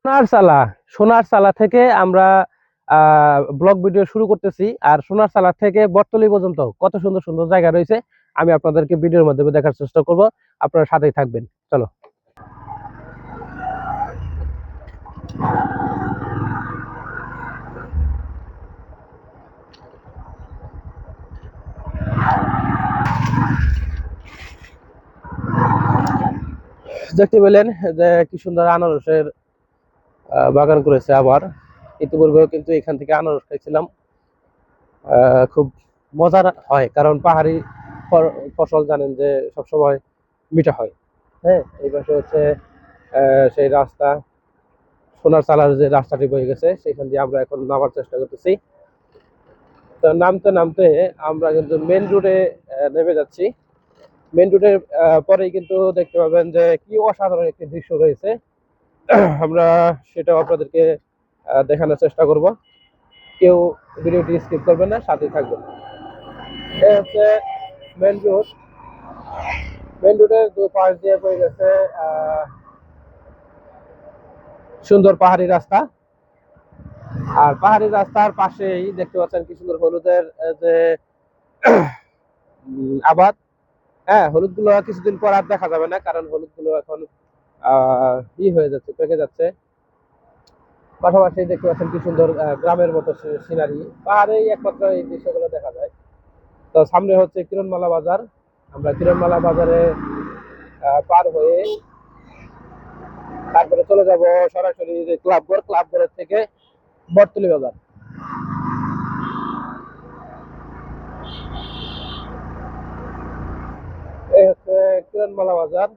সোনারসালা সোনারসালা থেকে আমরা blog video শুরু করতেছি। আর সোনারসালা থেকে বটতলী পর্যন্ত কত সুন্দর সুন্দর জায়গা রয়েছে আমি আপনাদেরকে ভিডিওর মাধ্যমে দেখার চেষ্টা করব। আপনারা সাথেই থাকবেন, চলো। দেখতে পেলেন যে কি সুন্দর আনারসের বাগান করেছে। আবার ইতিপূর্বেও কিন্তু এখান থেকে আনারস খাইছিলাম। খুব মজার হয়, কারণ পাহাড়ি ফসল জানেন যে সবসময় মিঠা হয়। হ্যাঁ, এই পাশে হচ্ছে সেই রাস্তা, সোনার সালার যে রাস্তাটি বয়ে গেছে সেখান দিয়ে আমরা এখন নামার চেষ্টা করতেছি। তো নামতে নামতে আমরা কিন্তু মেন রোডে নেমে যাচ্ছি। মেন রোডের পরেই কিন্তু দেখতে পাবেন যে কি অসাধারণ একটি দৃশ্য রয়েছে। আমরা সেটাও আপনাদেরকে দেখানোর চেষ্টা করব। কেউ ভিডিওটি স্কিপ করবেন না, সাথেই থাকবেন। এই হচ্ছে মেন রোড। মেন রোডের দু পাশ দিয়ে বয়ে গেছে সুন্দর পাহাড়ি রাস্তা। আর পাহাড়ি রাস্তার পাশেই দেখতে পাচ্ছেন কি সুন্দর হলুদের যে আবাদ। হ্যাঁ, হলুদ গুলো কিছুদিন পর আর দেখা যাবে না, কারণ হলুদ গুলো এখন হয়ে যাচ্ছে, পেকে যাচ্ছে। পাশাপাশি দেখতে পাচ্ছেন কি সুন্দর গ্রামের মতো সিনারি। পাহাড়েই একমাত্র এই দৃশ্যগুলো দেখা যায়। তো সামনে হচ্ছে কিরণমালা বাজার। আমরা কিরণমালা বাজারে পার হয়ে তারপরে চলে যাব সরাসরি যে ক্লাবঘরের থেকে বটতলী বাজার। এই হচ্ছে কিরণমালা বাজার।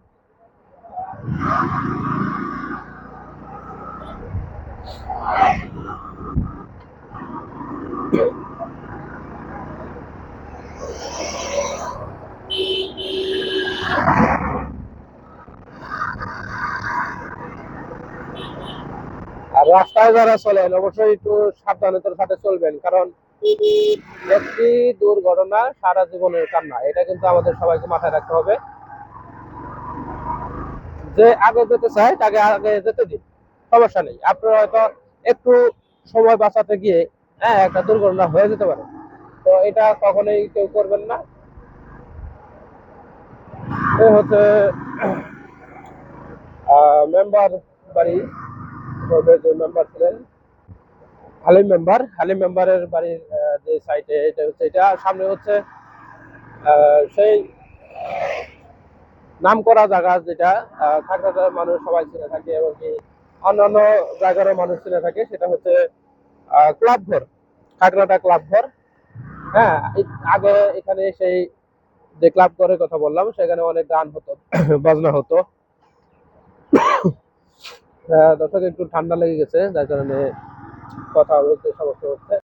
আর রাস্তায় যারা চলেন অবশ্যই একটু সাবধানতার সাথে চলবেন, কারণ একটি দুর্ঘটনা সারা জীবনের কান্না, এটা কিন্তু আমাদের সবাইকে মাথায় রাখতে হবে। যে আগে যেতে চায় তাকে আগে যেতে দিন, সমস্যা নেই। আপনারা হয়তো একটু সময় বাঁচাতে গিয়ে হ্যাঁ একটা দুর্ঘটনা হয়ে যেতে পারে, তো এটা কখনোই কেউ করবেন না। এ হচ্ছে মেম্বার বাড়ি, যে মেম্বার ছিলেন হালিম মেম্বারের বাড়ির যে সাইটে, এটা হচ্ছে, এটা সামনে হচ্ছে সেই নাম করা জায়গা যেটা খাগড়াছড়ির মানুষ সবাই চিনে থাকে, এবং কি অন্যান্য জায়গারও মানুষ চিনে থাকে, সেটা হচ্ছে ক্লাব ঘর, খাগড়াটা ক্লাব ঘর। হ্যাঁ, আগে এখানে সেই যে ক্লাব ঘরের কথা বললাম সেখানে অনেক গান হতো, বাজনা হতো। দর্শক একটু ঠান্ডা লেগে গেছে, যার কারণে কথা বলতে সমস্যা হচ্ছে।